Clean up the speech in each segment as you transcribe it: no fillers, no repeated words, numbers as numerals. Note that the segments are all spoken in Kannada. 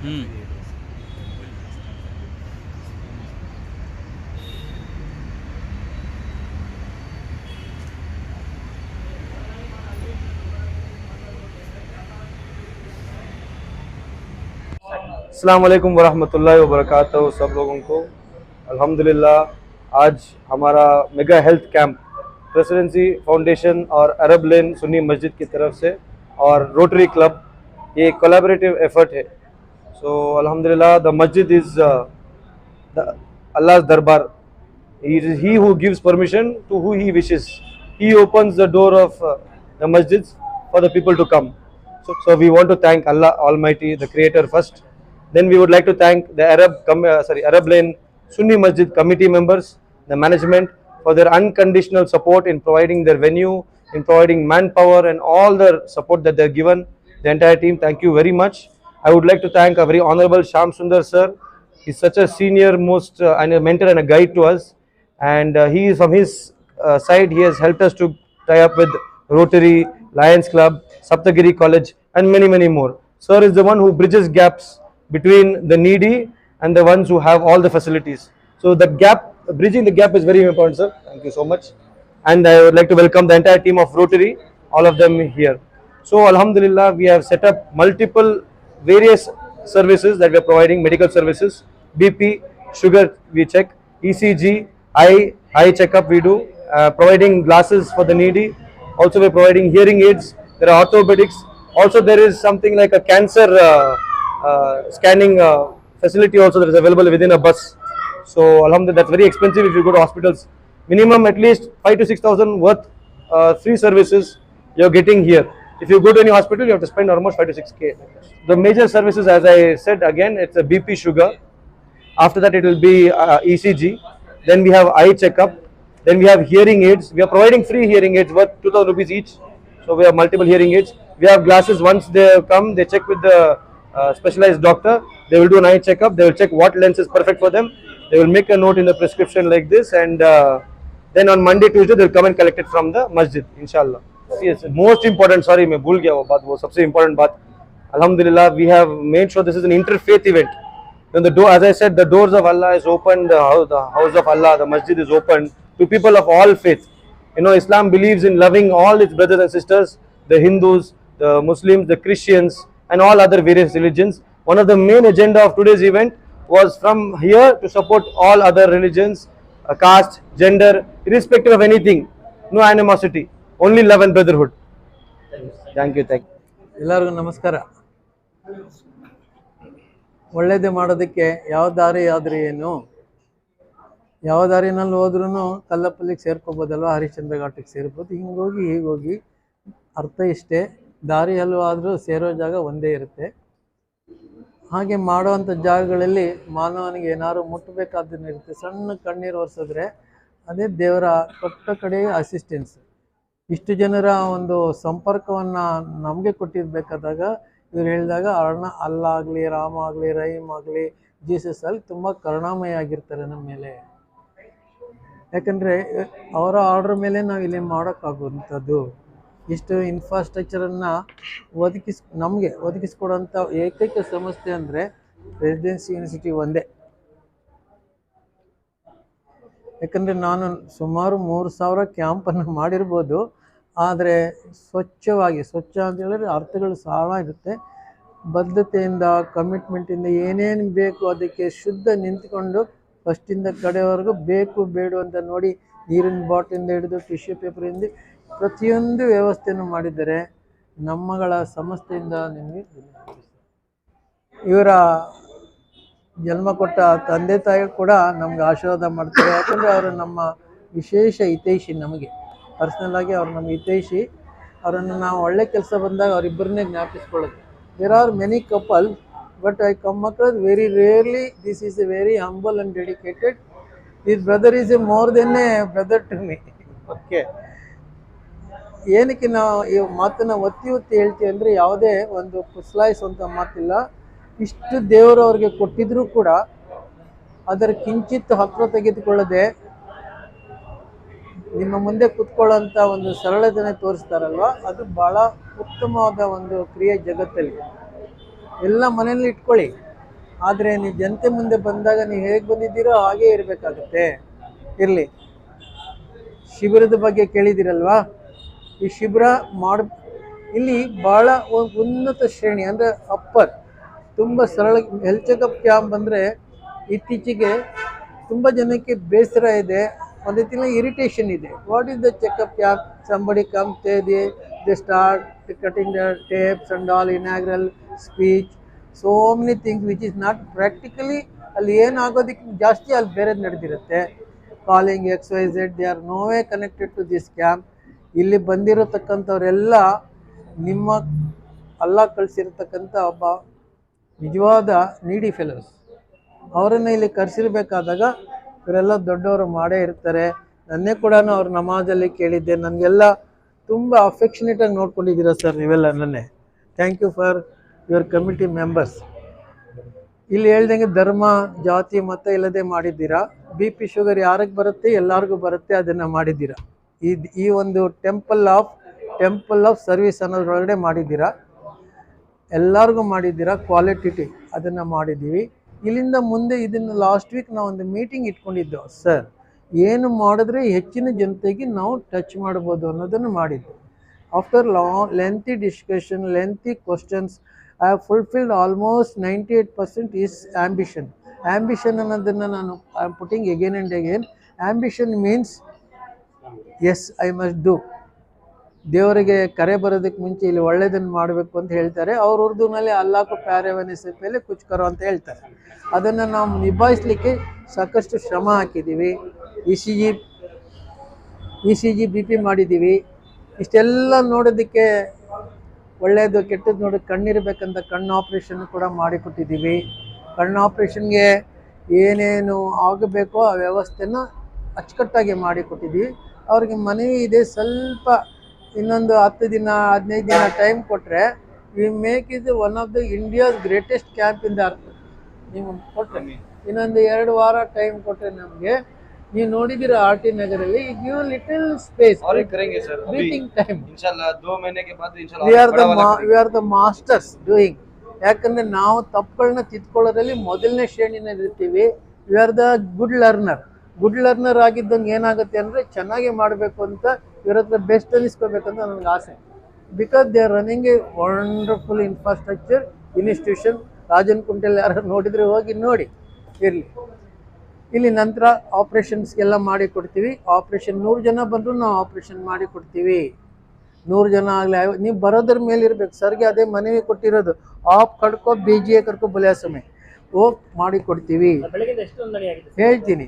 अस्सलाम वालेकुम वरहमतुल्लाहि वबरकातुहू सब लोगों को। अल्हम्दुलिल्लाह आज हमारा mega health camp presidency foundation और अरब लेन सुन्नी मस्जिद की तरफ से और रोटरी क्लब, ये कोलैबोरेटिव एफर्ट है। सो अल्हम्दुलिल्लाह द मस्जिद is Allah's darbar. He is he who gives permission to who he wishes. He opens the door of the masjids for the people to come. So we want to thank Allah Almighty, the Creator first. Then we would like to thank the Arab Lane Sunni Masjid committee members, the management for their unconditional support in providing their venue, in providing manpower and all the support that they are given. The entire team, thank you very much. I would like to thank our very honorable Sham Sundar sir. He's such a senior most and a mentor and a guide to us, and he is from his side he has helped us to tie up with Rotary, Lions Club, Saptagiri College and many more. Sir is the one who bridges gaps between the needy and the ones who have all the facilities. So the gap, bridging the gap is very important, sir. Thank you so much. And I would like to welcome the entire team of Rotary, all of them here. So Alhamdulillah, we have set up multiple various services that we are providing, medical services, BP, sugar we check, ECG, eye checkup we do, providing glasses for the needy. Also we are providing hearing aids, there are orthopedics. Also there is something like a cancer scanning facility also that is available within a bus. So Alhamdulillah, that's very expensive if you go to hospitals. Minimum at least 5 to 6,000 worth free services you're getting here. If you go to any hospital, you have to spend almost 5 to 6K. The major services, as I said again, it's a BP sugar. After that, it will be ECG. Then we have eye checkup. Then we have hearing aids. We are providing free hearing aids worth 2,000 rupees each. So we have multiple hearing aids. We have glasses. Once they come, they check with the specialized doctor. They will do an eye checkup. They will check what lens is perfect for them. They will make a note in the prescription like this, and then on Monday, Tuesday, they will come and collect it from the masjid, inshallah. Yes, most important. Sorry, मैं भूल गया वो बात, वो सबसे important बात. Alhamdulillah, we have made sure this is an interfaith event. When the door, as I said, the doors of Allah is open, the house of Allah, the masjid is open to people of all faith. You know, Islam believes in loving all its brothers and sisters, the Hindus, the Muslims, the Christians, and all other various religions. One of the main agenda of today's event was from here to support all other religions, caste, gender, irrespective of anything. No animosity, only love and brotherhood. Thank you. ಎಲ್ಲರಿಗೂ ನಮಸ್ಕಾರ. ಒಳ್ಳೇದೇ ಮಾಡೋದಕ್ಕೆ ಯಾವ ದಾರಿ ಆದ್ರೂ ಏನು, ಯಾವ ದಾರಿನಲ್ಲಿ ಹೋದ್ರೂ ಕಲ್ಲಪ್ಪಲ್ಲಿಗೆ ಸೇರ್ಕೋಬೋದಲ್ವ, ಹರಿಶ್ಚಂದ್ರ ಘಾಟಿಗೆ ಸೇರ್ಬೋದು. ಹಿಂಗೋಗಿ ಹೀಗೋಗಿ ಅರ್ಥ ಇಷ್ಟೇ, ದಾರಿಯಲ್ಲೂ ಆದರೂ ಸೇರೋ ಜಾಗ ಒಂದೇ ಇರುತ್ತೆ. ಹಾಗೆ ಮಾಡೋವಂಥ ಜಾಗಗಳಲ್ಲಿ ಮಾನವನಿಗೆ ಏನಾದ್ರು ಮುಟ್ಟಬೇಕಾದ್ದನ್ನು ಇರುತ್ತೆ. ಸಣ್ಣ ಕಣ್ಣೀರು ಒರೆಸಿದ್ರೆ ಅದೇ ದೇವರ ಕೊಟ್ಟ ಕಡೆಗೆ ಅಸಿಸ್ಟೆನ್ಸ್. ಇಷ್ಟು ಜನರ ಒಂದು ಸಂಪರ್ಕವನ್ನು ನಮಗೆ ಕೊಟ್ಟಿರಬೇಕಾದಾಗ ಇವ್ರು ಹೇಳಿದಾಗ ಅಲ್ಲ ಆಗಲಿ, ರಾಮ ಆಗಲಿ, ರಹೀಮ್ ಆಗಲಿ, ಜೀಸಸ್ ಆಗಲಿ ತುಂಬ ಕರುಣಾಮಯ ಆಗಿರ್ತಾರೆ ನಮ್ಮ ಮೇಲೆ. ಯಾಕಂದರೆ ಅವರ ಆರ್ಡ್ರ್ ಮೇಲೆ ನಾವು ಇಲ್ಲಿ ಮಾಡೋಕ್ಕಾಗುವಂಥದ್ದು. ಇಷ್ಟು ಇನ್ಫ್ರಾಸ್ಟ್ರಕ್ಚರನ್ನು ನಮಗೆ ಒದಗಿಸ್ಕೊಡೋಂಥ ಏಕೈಕ ಸಂಸ್ಥೆ ಅಂದರೆ ಪ್ರೆಸಿಡೆನ್ಸಿ ಯೂನಿವರ್ಸಿಟಿ ಒಂದೇ. ಯಾಕಂದರೆ ನಾನು ಸುಮಾರು 3,000 ಕ್ಯಾಂಪನ್ನು ಮಾಡಿರ್ಬೋದು, ಆದರೆ ಸ್ವಚ್ಛ ಅಂತ ಹೇಳಿದ್ರೆ ಅರ್ಥಗಳು ಸಾಲ ಇರುತ್ತೆ. ಬದ್ಧತೆಯಿಂದ, ಕಮಿಟ್ಮೆಂಟಿಂದ ಏನೇನು ಬೇಕು ಅದಕ್ಕೆ ಶುದ್ಧ ನಿಂತ್ಕೊಂಡು ಫಸ್ಟಿಂದ ಕಡೆವರೆಗೂ ಬೇಕು ಬೇಡ ಅಂತ ನೋಡಿ, ನೀರಿನ ಬಾಟ್ಲಿಂದ ಹಿಡಿದು ಟಿಶ್ಯೂ ಪೇಪರಿಂದ ಪ್ರತಿಯೊಂದು ವ್ಯವಸ್ಥೆಯನ್ನು ಮಾಡಿದ್ದಾರೆ. ನಮ್ಮಗಳ ಸಂಸ್ಥೆಯಿಂದ ನಿಮಗೆ ಇವರ ಜನ್ಮ ಕೊಟ್ಟ ತಂದೆ ತಾಯಿ ಕೂಡ ನಮ್ಗೆ ಆಶೀರ್ವಾದ ಮಾಡ್ತಾರೆ. ಯಾಕಂದರೆ ಅವರು ನಮ್ಮ ವಿಶೇಷ ಹಿತೈಷಿ. ನಮಗೆ ಪರ್ಸ್ನಲ್ ಆಗಿ ಅವ್ರು ನಮ್ಮ ಹಿತೈಷಿ. ಅವರನ್ನು ನಾವು ಒಳ್ಳೆ ಕೆಲಸ ಬಂದಾಗ ಅವರಿಬ್ಬರನ್ನೇ ಜ್ಞಾಪಿಸ್ಕೊಳ್ಳೋದು. There are many couple, but I come across very rarely. This is a very humble and dedicated. This brother is a more than a brother to me. Okay, ಏನಕ್ಕೆ ನಾವು ಈ ಮಾತನ್ನು ಒತ್ತಿ ಹೇಳ್ತೀವಿ ಅಂದರೆ, ಯಾವುದೇ ಒಂದು ಪುಸ್ಲಾಯಿಸುವಂಥ ಮಾತಿಲ್ಲ. ಇಷ್ಟು ದೇವರು ಅವ್ರಿಗೆ ಕೊಟ್ಟಿದ್ರೂ ಕೂಡ ಅದರ ಕಿಂಚಿತ್ತು ಹತ್ರ ತೆಗೆದುಕೊಳ್ಳದೆ ನಿಮ್ಮ ಮುಂದೆ ಕೂತ್ಕೊಳ್ಳೋಂಥ ಒಂದು ಸರಳತೆನೆ ತೋರಿಸ್ತಾರಲ್ವ, ಅದು ಭಾಳ ಉತ್ತಮವಾದ ಒಂದು ಕ್ರಿಯೆ ಜಗತ್ತಲ್ಲಿ. ಎಲ್ಲ ಮನೆಯಲ್ಲಿ ಇಟ್ಕೊಳ್ಳಿ, ಆದರೆ ನೀವು ಜನತೆ ಮುಂದೆ ಬಂದಾಗ ನೀವು ಹೇಗೆ ಬಂದಿದ್ದೀರೋ ಹಾಗೇ ಇರಬೇಕಾಗುತ್ತೆ. ಇರಲಿ, ಶಿಬಿರದ ಬಗ್ಗೆ ಕೇಳಿದ್ದೀರಲ್ವಾ? ಈ ಶಿಬಿರ ಇಲ್ಲಿ ಭಾಳ ಉನ್ನತ ಶ್ರೇಣಿ ಅಂದರೆ ಅಪ್ಪರ್, ತುಂಬ ಸರಳ. ಹೆಲ್ತ್ ಚೆಕಪ್ ಕ್ಯಾಂಪ್ ಬಂದರೆ ಇತ್ತೀಚೆಗೆ ತುಂಬ ಜನಕ್ಕೆ ಬೇಸರ ಇದೆ, ಒಂದು ರೀತಿಯಲ್ಲಿ ಇರಿಟೇಷನ್ ಇದೆ. What is the checkup camp? Somebody comes they start cutting the tapes and all, inaugural speech, so many things which is not practically. ಅಲ್ಲಿ ಏನಾಗೋದಕ್ಕೆ ಜಾಸ್ತಿ ಅಲ್ಲಿ ಬೇರೆದು ನಡೆದಿರುತ್ತೆ. Calling XYZ, they are no way connected to this camp. ಇಲ್ಲಿ ಬಂದಿರತಕ್ಕಂಥವರೆಲ್ಲ ನಿಮ್ಮ ಅಲ್ಲ ಕಳಿಸಿರ್ತಕ್ಕಂಥ ಒಬ್ಬ ನಿಜವಾದ ನೀಡಿ ಫೆಲೋಸ್. ಅವರನ್ನು ಇಲ್ಲಿ ಕರೆಸಿರ್ಬೇಕಾದಾಗ ಇವರೆಲ್ಲ ದೊಡ್ಡವರು ಮಾಡೇ ಇರ್ತಾರೆ. ನನ್ನೇ ಕೂಡ ಅವ್ರ ನಮಾಜಲ್ಲಿ ಕೇಳಿದ್ದೆ. ನನಗೆಲ್ಲ ತುಂಬ ಅಫೆಕ್ಷನೇಟಾಗಿ ನೋಡ್ಕೊಂಡಿದ್ದೀರಾ ಸರ್ ನೀವೆಲ್ಲ ನನ್ನೇ. Thank you for your committee members. ಇಲ್ಲಿ ಹೇಳ್ದಂಗೆ ಧರ್ಮ ಜಾತಿ ಮತ ಇಲ್ಲದೆ ಮಾಡಿದ್ದೀರಾ. BP ಶುಗರ್ ಯಾರಿಗೆ ಬರುತ್ತೆ? ಎಲ್ಲರಿಗೂ ಬರುತ್ತೆ, ಅದನ್ನು ಮಾಡಿದ್ದೀರಾ. ಈ ಒಂದು ಟೆಂಪಲ್ ಆಫ್ ಸರ್ವಿಸ್ ಅನ್ನೋದ್ರೊಳಗಡೆ ಮಾಡಿದ್ದೀರಾ, ಎಲ್ಲರಿಗೂ ಮಾಡಿದ್ದೀರಾ. ಕ್ವಾಲಿಟಿ ಅದನ್ನು ಮಾಡಿದ್ದೀವಿ. ಇಲ್ಲಿಂದ ಮುಂದೆ ಇದನ್ನು ಲಾಸ್ಟ್ ವೀಕ್ ನಾವು ಒಂದು ಮೀಟಿಂಗ್ ಇಟ್ಕೊಂಡಿದ್ದು ಸರ್, ಏನು ಮಾಡಿದ್ರೆ ಹೆಚ್ಚಿನ ಜನತೆಗೆ ನಾವು ಟಚ್ ಮಾಡ್ಬೋದು ಅನ್ನೋದನ್ನು ಮಾಡಿದ್ದು. After lengthy discussion, lengthy questions, I have fulfilled almost 98% is ambition. Ambition ಅನ್ನೋದನ್ನು ನಾನು I am putting again and again. Ambition means as I must do. ದೇವರಿಗೆ ಕರೆ ಬರೋದಕ್ಕೆ ಮುಂಚೆ ಇಲ್ಲಿ ಒಳ್ಳೇದನ್ನು ಮಾಡಬೇಕು ಅಂತ ಹೇಳ್ತಾರೆ. ಅವ್ರ ಉರ್ದುನಲ್ಲಿ ಅಲ್ಲಾಹ್ ಪ್ಯಾರೆವನೆ ಸೆ ಪೆಹಲೆ ಕುಚ್ ಕರೋ ಅಂತ ಹೇಳ್ತಾರೆ. ಅದನ್ನು ನಾವು ನಿಭಾಯಿಸಲಿಕ್ಕೆ ಸಾಕಷ್ಟು ಶ್ರಮ ಹಾಕಿದ್ದೀವಿ. ECG BP ಮಾಡಿದ್ದೀವಿ. ಇಷ್ಟೆಲ್ಲ ನೋಡೋದಕ್ಕೆ ಒಳ್ಳೆಯದು ಕೆಟ್ಟದ್ದು ನೋಡೋದು ಕಣ್ಣಿರಬೇಕಂತ ಕಣ್ಣು ಆಪ್ರೇಷನ್ ಕೂಡ ಮಾಡಿಕೊಟ್ಟಿದ್ದೀವಿ. ಕಣ್ಣು ಆಪ್ರೇಷನ್ಗೆ ಏನೇನು ಆಗಬೇಕೋ ಆ ವ್ಯವಸ್ಥೆನ ಅಚ್ಚುಕಟ್ಟಾಗಿ ಮಾಡಿಕೊಟ್ಟಿದ್ದೀವಿ. ಅವ್ರಿಗೆ ಮನವಿ ಇದೆ, ಸ್ವಲ್ಪ ಇನ್ನೊಂದು 10 ದಿನ 15 ದಿನ ಟೈಮ್ ಕೊಟ್ಟರೆ we make is one of the India's greatest camp in the ಅರ್ಥ. ನೀವು ಕೊಟ್ಟರೆ ಇನ್ನೊಂದು 2 ವಾರ ಟೈಮ್ ಕೊಟ್ಟರೆ ನಮಗೆ, ನೀವು ನೋಡಿದ್ದೀರ RT ನಗರಲ್ಲಿ, give little space, breathing time. We are the masters doing. ಯಾಕಂದರೆ ನಾವು ತಪ್ಪುಗಳನ್ನ ತಿದ್ಕೊಳ್ಳೋದ್ರಲ್ಲಿ ಮೊದಲನೇ ಶ್ರೇಣಿನಲ್ಲಿ ಇರ್ತೀವಿ. We are the good learner ಆಗಿದ್ದಂಗೆ ಏನಾಗುತ್ತೆ ಅಂದರೆ ಚೆನ್ನಾಗಿ ಮಾಡಬೇಕು ಅಂತ ಇವ್ರ ಹತ್ರ ಬೆಸ್ಟ್ ಅನ್ನಿಸ್ಕೋಬೇಕಂತ ನನಗೆ ಆಸೆ. Because they are running a wonderful infrastructure institution. Rajan Kuntel ಯಾರು ನೋಡಿದರೆ ಹೋಗಿ ನೋಡಿ. ಇರಲಿ, ಇಲ್ಲಿ ನಂತರ ಆಪ್ರೇಷನ್ಸ್ಗೆಲ್ಲ ಮಾಡಿ ಕೊಡ್ತೀವಿ. ಆಪ್ರೇಷನ್ 100 ಜನ ಬಂದರೂ ನಾವು ಆಪ್ರೇಷನ್ ಮಾಡಿ ಕೊಡ್ತೀವಿ. 100 ಜನ ಆಗಲಿ, ನೀವು ಬರೋದ್ರ ಮೇಲೆ ಇರಬೇಕು. ಸರ್ಗೆ ಅದೇ ಮನವಿ ಕೊಟ್ಟಿರೋದು, ಆಪ್ ಕಡ್ಕೊ BGA ಕರ್ಕೊ ಬಲಿಯಾಸಮೆ ಹೋಗಿ ಮಾಡಿ ಕೊಡ್ತೀವಿ. ಹೇಳ್ತೀನಿ,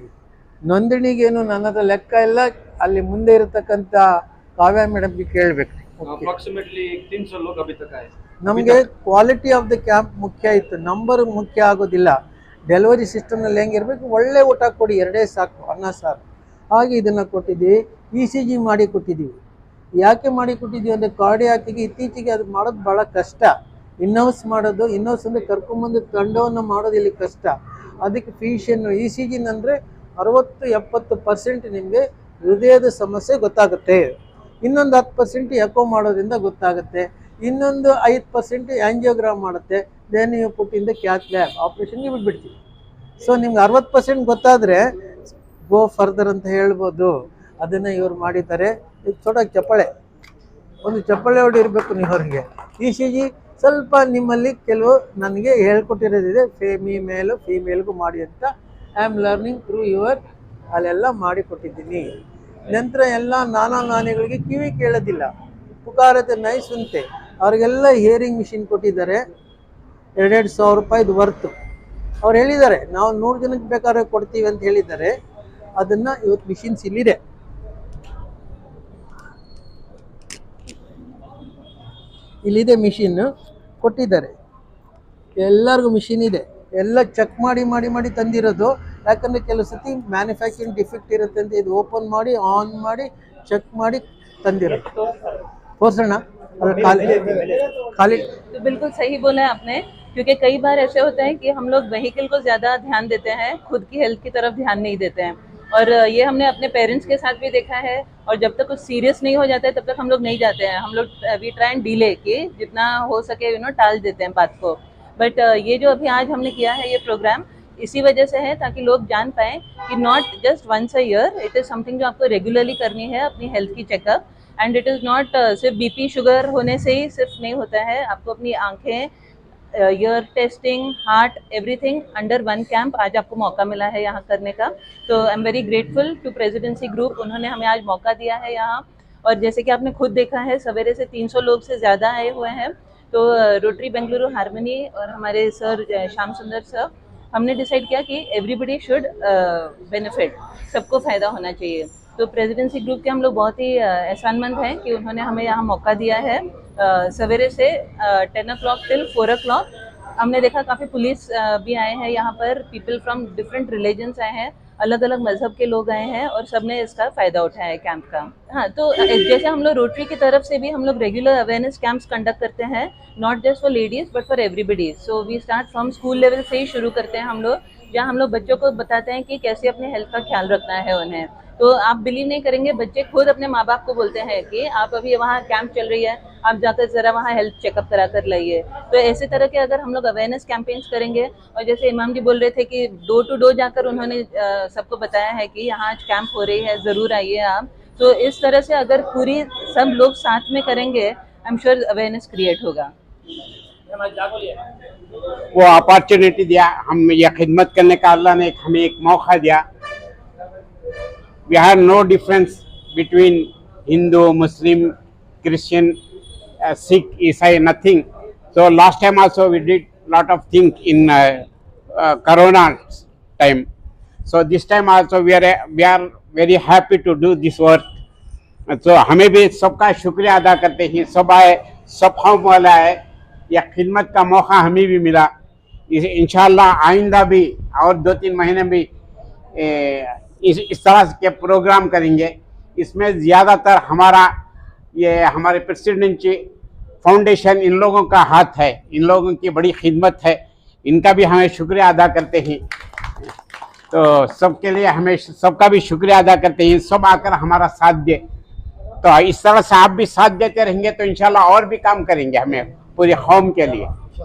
ನೋಂದಣಿಗೇನು ನನ್ನ ಹತ್ರ ಲೆಕ್ಕ ಇಲ್ಲ. ಅಲ್ಲಿ ಮುಂದೆ ಇರತಕ್ಕಂಥ ಕಾವ್ಯ ಮೇಡಮ್ಗೆ ಕೇಳಬೇಕು. ನಮಗೆ ಕ್ವಾಲಿಟಿ ಆಫ್ ದ ಕ್ಯಾಂಪ್ ಮುಖ್ಯ ಇತ್ತು, ನಂಬರ್ ಮುಖ್ಯ ಆಗೋದಿಲ್ಲ. ಡೆಲಿವರಿ ಸಿಸ್ಟಮ್ನಲ್ಲಿ ಹೆಂಗಿರ್ಬೇಕು, ಒಳ್ಳೆ ಊಟ ಕೊಡಿ, 2 ಸಾಕು, ಅನ್ನ ಸಾರು. ಹಾಗೆ ಇದನ್ನು ಕೊಟ್ಟಿದ್ದೀವಿ. ECG ಮಾಡಿ ಕೊಟ್ಟಿದ್ದೀವಿ. ಯಾಕೆ ಮಾಡಿ ಕೊಟ್ಟಿದ್ದೀವಿ ಅಂದರೆ ಕಾರ್ಡಿಯಾಕಿಗೆ ಇತ್ತೀಚೆಗೆ ಅದು ಮಾಡೋದು ಭಾಳ ಕಷ್ಟ. ಇನ್ನೋಸ್ ಮಾಡೋದು, ಇನ್ನೋಸ್ ಅಂದರೆ ಕರ್ಕೊಂಬಂದು ತಂಡವನ್ನು ಮಾಡೋದು ಇಲ್ಲಿ ಕಷ್ಟ. ಅದಕ್ಕೆ ಫಿಷಿಯನ್ನು ECG ಅಂದರೆ 60-70% ನಿಮಗೆ ಹೃದಯದ ಸಮಸ್ಯೆ ಗೊತ್ತಾಗುತ್ತೆ. ಇನ್ನೊಂದು 10% ಎಕೋ ಮಾಡೋದ್ರಿಂದ ಗೊತ್ತಾಗುತ್ತೆ. ಇನ್ನೊಂದು 5% ಆ್ಯಂಜಿಯೋಗ್ರಾಮ್ ಮಾಡುತ್ತೆ. Then you put in the cath lab, ಆಪ್ರೇಷನ್ಗೆ ಬಿಟ್ಬಿಡ್ತೀವಿ. ಸೊ ನಿಮ್ಗೆ 60% ಗೊತ್ತಾದರೆ ಗೋ ಫರ್ದರ್ ಅಂತ ಹೇಳ್ಬೋದು. ಅದನ್ನು ಇವ್ರು ಮಾಡಿದ್ದಾರೆ. ಇದು ಥೋಡ ಚಪ್ಪಾಳೆ, ಒಂದು ಚಪ್ಪಾಳೆ ಹೊಡಿರ್ಬೇಕು ನೀವು ಅವ್ರಿಗೆ. ECG ಸ್ವಲ್ಪ ನಿಮ್ಮಲ್ಲಿ ಕೆಲವು ನನಗೆ ಹೇಳ್ಕೊಟ್ಟಿರೋದಿದೆ, ಫೀಮೇಲ್ಗೂ ಮಾಡಿ ಅಂತ. I am learning through your, ಅಲ್ಲೆಲ್ಲ ಮಾಡಿಕೊಟ್ಟಿದ್ದೀನಿ. ನಂತರ ಎಲ್ಲ ನಾನಿಗಳಿಗೆ ಕಿವಿ ಕೇಳೋದಿಲ್ಲ, ಪುಕಾರತೆ ನೈ ಸುಂತೆ, ಅವ್ರಿಗೆಲ್ಲ ಹಿಯರಿಂಗ್ ಮಿಷಿನ್ ಕೊಟ್ಟಿದ್ದಾರೆ. 2,000 ರೂಪಾಯಿದು ವರ್ತು. ಅವ್ರು ಹೇಳಿದ್ದಾರೆ ನಾವು 100 ಜನಕ್ಕೆ ಬೇಕಾದ್ರೆ ಕೊಡ್ತೀವಿ ಅಂತ ಹೇಳಿದ್ದಾರೆ. ಅದನ್ನು ಇವತ್ತು ಮಿಷಿನ್ಸ್ ಇಲ್ಲಿದೆ. ಇಲ್ಲಿದೆ ಮಿಷಿನ್ ಕೊಟ್ಟಿದ್ದಾರೆ, ಎಲ್ಲರಿಗೂ ಮಿಷಿನ್ ಇದೆ. ಎಲ್ಲ ಚೆಕ್ ಮಾಡಿ ತಂದಿರೋದು. ಯಾಕಂದರೆ ಕೆಲವು ಸತಿ ಮ್ಯಾನುಫ್ಯಾಕ್ಚರಿಂಗ್ ಡಿಫೆಕ್ಟ್ ಇರುತ್ತೆ ಅಂತ ಇದು ಓಪನ್ ಮಾಡಿ ಆನ್ ಮಾಡಿ ಚೆಕ್ ಮಾಡಿ ತಂದಿರೋದು. ತೋರಿಸೋಣ खाली। तो बिल्कुल सही बोला है आपने, क्योंकि कई बार ऐसे होता है कि हम लोग व्हीकल को ज़्यादा ध्यान देते हैं, खुद की हेल्थ की तरफ ध्यान नहीं देते हैं। और ये हमने अपने पेरेंट्स के साथ भी देखा है। और जब तक कुछ सीरियस नहीं हो जाता है तब तक हम लोग नहीं जाते हैं। हम लोग वी ट्राई एंड डिले कि जितना हो सके टाल देते हैं बात को। बट ये जो अभी आज हमने किया है ये प्रोग्राम इसी वजह से है ताकि लोग जान पाएँ कि not just once a year, it is something जो आपको रेगुलरली करनी है अपनी हेल्थ की checkup. And it is not सिर्फ बीपी शुगर होने से ही सिर्फ नहीं होता है, आपको अपनी आंखें, ear testing, heart, everything under one camp आज आपको मौका मिला है यहाँ करने का। तो I am very grateful to Presidency Group, उन्होंने हमें आज मौका दिया है यहाँ। और जैसे कि आपने खुद देखा है सवेरे से 300 लोग से ज़्यादा आए हुए हैं। तो रोटरी बेंगलुरु हारमोनी और हमारे सर श्याम सुंदर सर, हमने डिसाइड किया कि एवरीबडी शुड बेनिफिट, सबको फ़ायदा होना चाहिए। तो प्रेसिडेंसी ग्रुप के हम लोग बहुत ही एहसानमंद हैं कि उन्होंने हमें यहाँ मौका दिया है। सवेरे से 10 o'clock टिल 4 o'clock हमने देखा काफ़ी पुलिस भी आए हैं यहाँ पर, पीपल फ्रॉम डिफरेंट रिलीजन्स आए हैं, अलग अलग मजहब के लोग आए हैं और सबने इसका फ़ायदा उठाया है कैंप का। हाँ, तो जैसे हम लोग रोटरी की तरफ से भी हम लोग रेगुलर अवेयरनेस कैंप्स कंडक्ट करते हैं, not just for ladies but for everybody. So we start from school level से ही शुरू करते हैं हम लोग, जहाँ हम लोग बच्चों को बताते हैं कि कैसे अपने हेल्थ का ख्याल रखना है उन्हें। तो आप बिलीव नहीं करेंगे, बच्चे खुद अपने माँ बाप को बोलते हैं कि आप अभी वहाँ कैंप चल रही है, आप जाकर ज़रा वहाँ हेल्थ चेकअप करा कर लाइए। तो ऐसे तरह के अगर हम लोग अवेयरनेस कैंपेन्स करेंगे, और जैसे इमाम जी बोल रहे थे कि डोर टू डोर जाकर उन्होंने सबको बताया है कि यहाँ आज कैंप हो रही है, ज़रूर आइए आप। तो इस तरह से अगर पूरी सब लोग साथ में करेंगे, I am sure awareness create होगा। वो अपॉर्चुनिटी दिया, हम ये खिदमत करने का अल्लाह ने हमें एक मौका दिया। We have no difference between Hindu, Muslim, Christian, Sikh, Isai, nothing. So last time also we did lot of things in Corona time. So this time also we are very happy to do this work. So हमें भी सबका शुक्रिया अदा करते हैं, सब आए, सब हम वाला है, यह खिदमत का मौका हमें भी मिला। इंशाल्लाह आइंदा भी और 2-3 महीने भी इस तरह के प्रोग्राम करेंगे। इसमें ज़्यादातर हमारे प्रेसिडेंट जी फाउंडेशन, इन लोगों का हाथ है, इन लोगों की बड़ी खिदमत है, इनका भी हमें शुक्रिया अदा करते हैं। तो सबके लिए हमें सबका भी शुक्रिया अदा करते हैं, सब आकर हमारा साथ दे। तो इस तरह से आप भी साथ देते रहेंगे तो इंशाल्लाह और भी काम करेंगे हमें पूरी कौम के लिए।